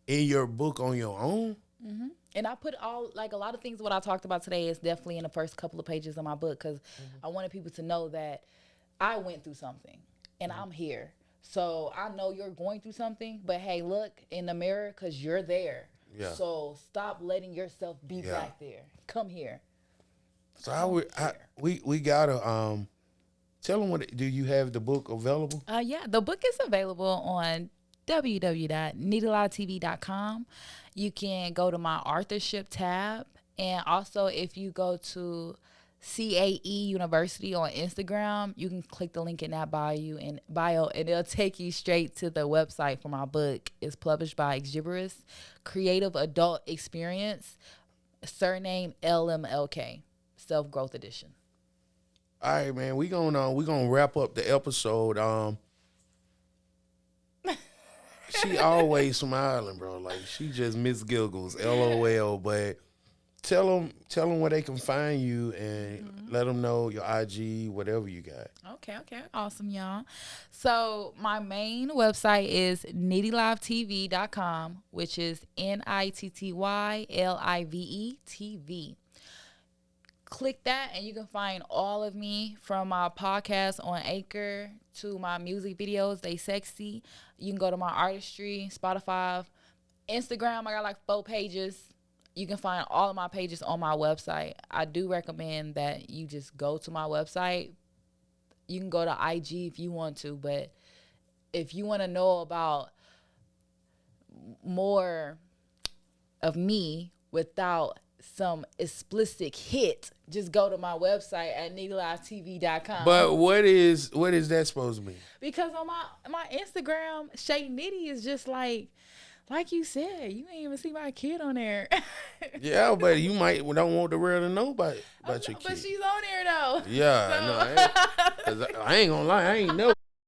S1: in your book on your own?
S2: Mm-hmm. And I put all, like, a lot of things what I talked about today is definitely in the first couple of pages of my book, because I wanted people to know that I went through something and I'm here. So I know you're going through something, but hey, look in the mirror because you're there. Yeah. So stop letting yourself be back there. Come here.
S1: So we gotta tell them do you have the book available?
S2: Yeah, the book is available on www.nittylivetv.com. You can go to my authorship tab, and also if you go to CAE University on Instagram, you can click the link in that bio, and it'll take you straight to the website for my book. It's published by Ig-SkilletTalk, Creative Adult Experience, surname LMLK, Self Growth Edition.
S1: All right, man. We gonna wrap up the episode. She always smiling, bro. Like, she just Miss Giggles, LOL. But tell them where they can find you, and let them know your IG, whatever you got.
S2: Okay, awesome, y'all. So my main website is nittylivetv.com, which is NITTYLIVE TV. Click that and you can find all of me, from my podcast on Anchor to my music videos. They sexy. You can go to my artistry, Spotify, Instagram. I got like 4 pages. You can find all of my pages on my website. I do recommend that you just go to my website. You can go to IG if you want to, but if you want to know about more of me without some explicit hit, just go to my website at nittylivetv.com.
S1: But what is that supposed to mean?
S2: Because on my Instagram, Shae Nitty is just like you said, you ain't even see my kid on there.
S1: Yeah, but you don't want the world to know about your kid.
S2: But she's on there though.
S1: Yeah, so. No, I ain't gonna lie, I ain't never